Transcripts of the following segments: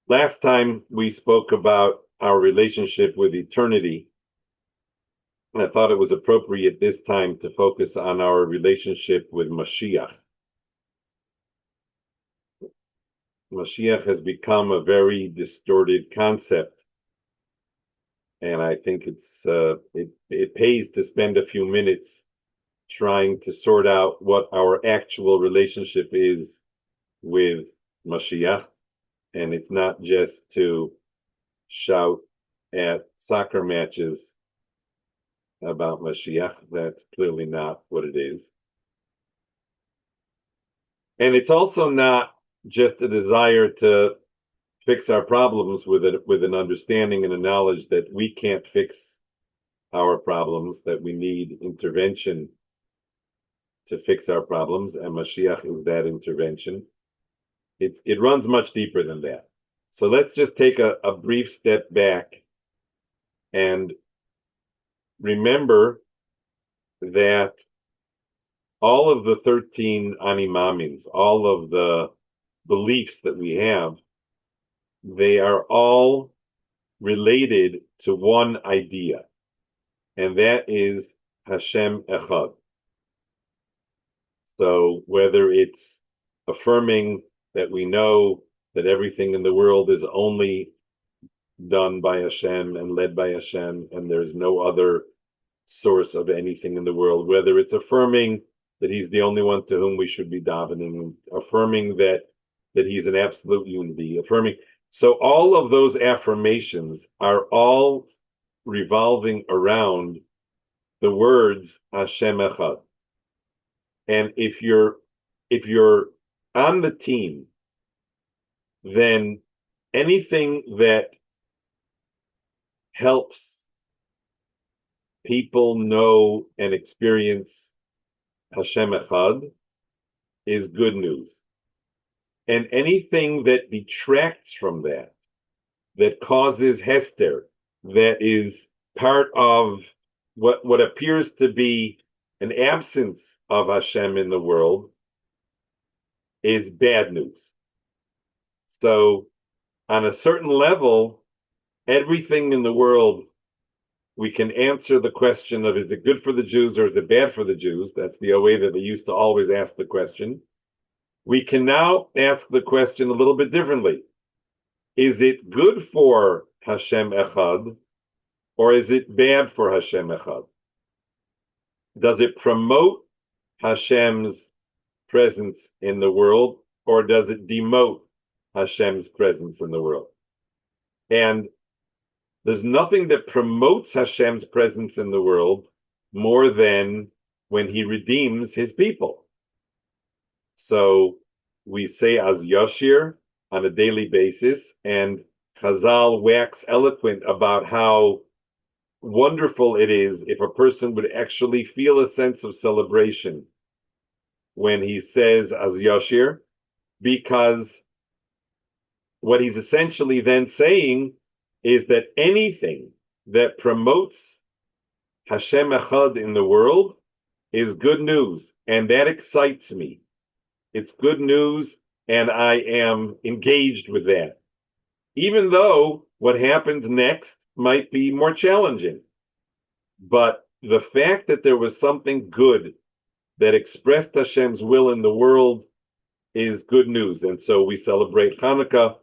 Last time we spoke about our relationship with eternity, and I thought it was appropriate this time to focus on our relationship with Moshiach. Moshiach has become a very distorted concept, and I think it pays to spend a few minutes trying to sort out what our actual relationship is with Moshiach, and it's not just to shout at soccer matches about Mashiach. That's clearly not what it is. And it's also not just a desire to fix our problems with an understanding and a knowledge that we can't fix our problems, that we need intervention to fix our problems, and Mashiach is that intervention. It runs much deeper than that. So let's just take a brief step back and remember that all of the 13 animamins, all of the beliefs that we have, they are all related to one idea, and that is Hashem Echad. So whether it's affirming that we know that everything in the world is only done by Hashem and led by Hashem, and there's no other source of anything in the world, whether it's affirming that he's the only one to whom we should be davening, affirming that he's an absolute unity, affirming. So all of those affirmations are all revolving around the words Hashem Echad. And if you're on the team, then anything that helps people know and experience Hashem Echad is good news. And anything that detracts from that, that causes Hester, that is part of what appears to be an absence of Hashem in the world, is bad news. So on a certain level, everything in the world, we can answer the question of, is it good for the Jews or is it bad for the Jews? That's the way that they used to always ask the question. We can now ask the question a little bit differently. Is it good for Hashem Echad or is it bad for Hashem Echad? Does it promote Hashem's presence in the world or does it demote Hashem's presence in the world? And there's nothing that promotes Hashem's presence in the world more than when he redeems his people. So we say as Yashir on a daily basis, and Chazal wax eloquent about how wonderful it is if a person would actually feel a sense of celebration when he says as Yashir, because what he's essentially then saying is that anything that promotes Hashem Echad in the world is good news, and that excites me. It's good news, and I am engaged with that. Even though what happens next might be more challenging. But the fact that there was something good that expressed Hashem's will in the world is good news. And so we celebrate Hanukkah,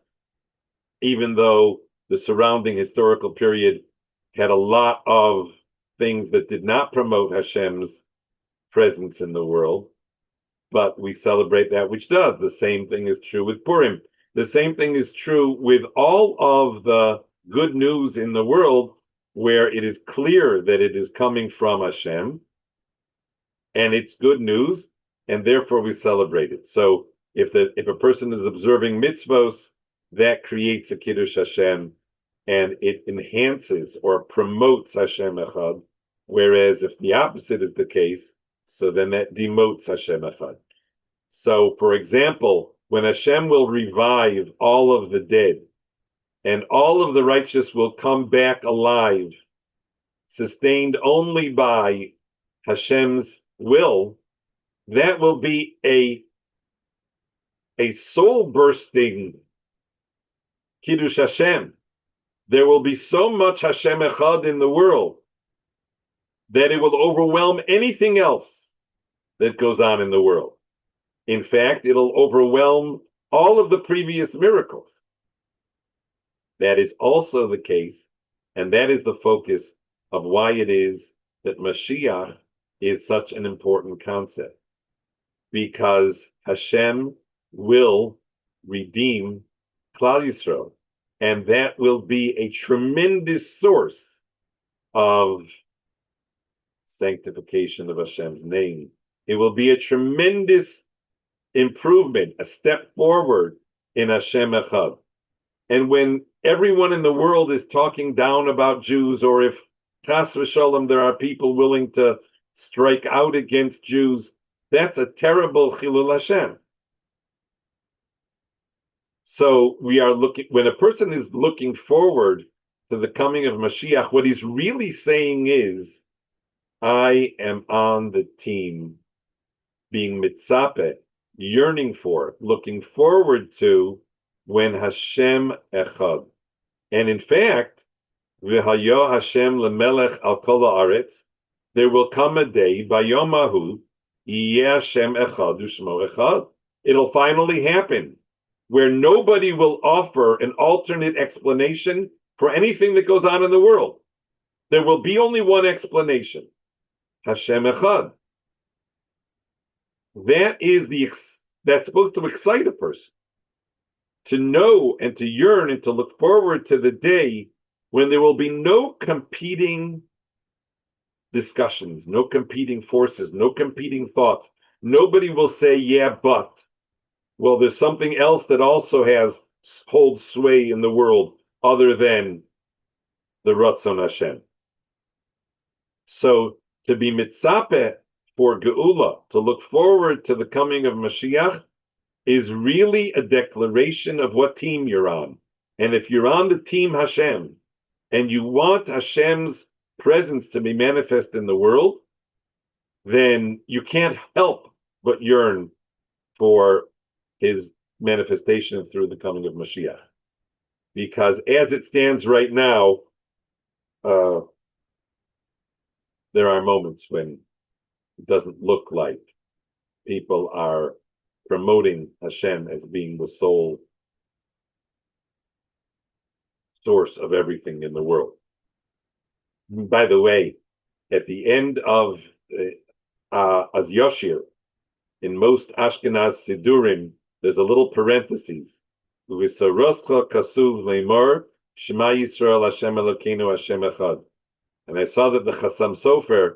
even though the surrounding historical period had a lot of things that did not promote Hashem's presence in the world. But we celebrate that which does. The same thing is true with Purim. The same thing is true with all of the good news in the world where it is clear that it is coming from Hashem, and it's good news, and therefore we celebrate it. So if a person is observing mitzvos, that creates a Kiddush Hashem, and it enhances or promotes Hashem Echad, whereas if the opposite is the case, so then that demotes Hashem Echad. So, for example, when Hashem will revive all of the dead, and all of the righteous will come back alive, sustained only by Hashem's will, that will be a soul-bursting Kiddush Hashem. There will be so much Hashem Echad in the world that it will overwhelm anything else that goes on in the world. In fact, it'll overwhelm all of the previous miracles. That is also the case, and that is the focus of why it is that Mashiach is such an important concept. Because Hashem will redeem Klal Yisrael, and that will be a tremendous source of sanctification of Hashem's name. It will be a tremendous improvement, a step forward in Hashem Echad. And when everyone in the world is talking down about Jews, or if Chas v'sholem there are people willing to strike out against Jews, that's a terrible Chilul Hashem. So we are looking, when a person is looking forward to the coming of Mashiach, what he's really saying is, I am on the team, being mitzapeh, yearning for, looking forward to, when Hashem Echad. And in fact, v'hayo Hashem lemelech al kol haaretz, there will come a day, bayomahu, yeh Hashem Echad u'shmo Echad. It'll finally happen, where nobody will offer an alternate explanation for anything that goes on in the world. There will be only one explanation, Hashem Echad. That's supposed to excite a person, to know and to yearn and to look forward to the day when there will be no competing discussions, no competing forces, no competing thoughts. Nobody will say, yeah, but. Well, there's something else that also holds sway in the world other than the Ratzon Hashem. So to be mitzapeh for Geula, to look forward to the coming of Mashiach, is really a declaration of what team you're on. And if you're on the team Hashem, and you want Hashem's presence to be manifest in the world, then you can't help but yearn for his manifestation through the coming of Mashiach. Because as it stands right now, there are moments when it doesn't look like people are promoting Hashem as being the sole source of everything in the world. By the way, at the end of Az Yoshir, in most Ashkenaz Sidurim, there's a little parenthesis. V'saroscha kasuv leimor, Shema Yisrael Hashem Elokeinu Hashem Echad. And I saw that the Chassam Sofer,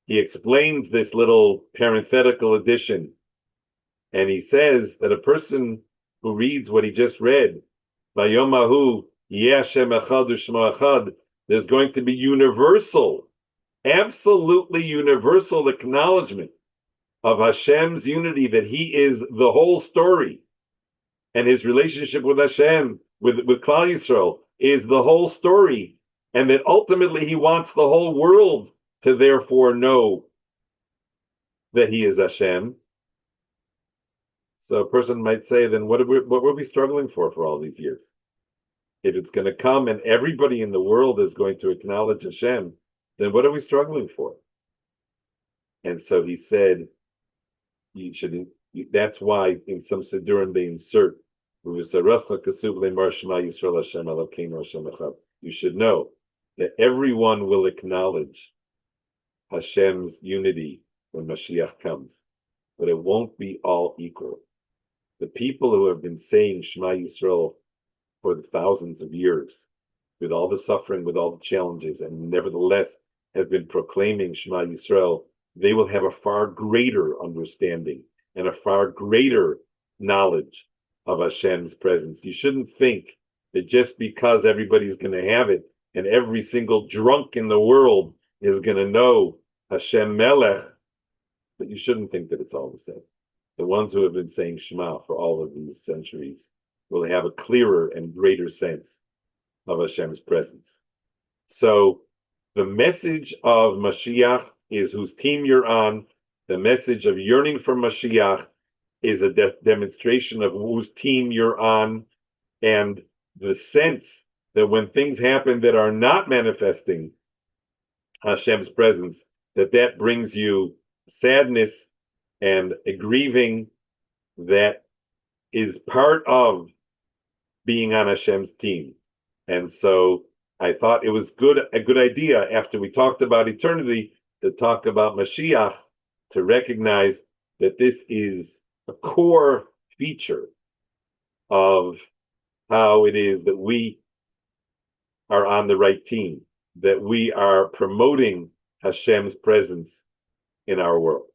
he explains this little parenthetical addition. And he says that a person who reads what he just read, Vayomahu, Yeh Hashem Echad U'Shmo Echad, there's going to be universal, absolutely universal acknowledgement of Hashem's unity, that he is the whole story, and his relationship with Hashem, with Klal Yisrael, is the whole story, and that ultimately he wants the whole world to therefore know that he is Hashem. So a person might say, then what were we struggling for all these years? If it's going to come and everybody in the world is going to acknowledge Hashem, then what are we struggling for? And so he said, that's why in some Siddurim they insert, you should know that everyone will acknowledge Hashem's unity when Mashiach comes, but it won't be all equal. The people who have been saying Shema Yisrael for the thousands of years, with all the suffering, with all the challenges, and nevertheless have been proclaiming Shema Yisrael, they will have a far greater understanding and a far greater knowledge of Hashem's presence. You shouldn't think that just because everybody's going to have it and every single drunk in the world is going to know Hashem Melech, but you shouldn't think that it's all the same. The ones who have been saying Shema for all of these centuries will have a clearer and greater sense of Hashem's presence. So the message of Mashiach is whose team you're on. The message of yearning for Mashiach is a demonstration of whose team you're on. And the sense that when things happen that are not manifesting Hashem's presence, that brings you sadness and a grieving that is part of being on Hashem's team. And so I thought it was a good idea after we talked about eternity to talk about Mashiach, to recognize that this is a core feature of how it is that we are on the right team, that we are promoting Hashem's presence in our world.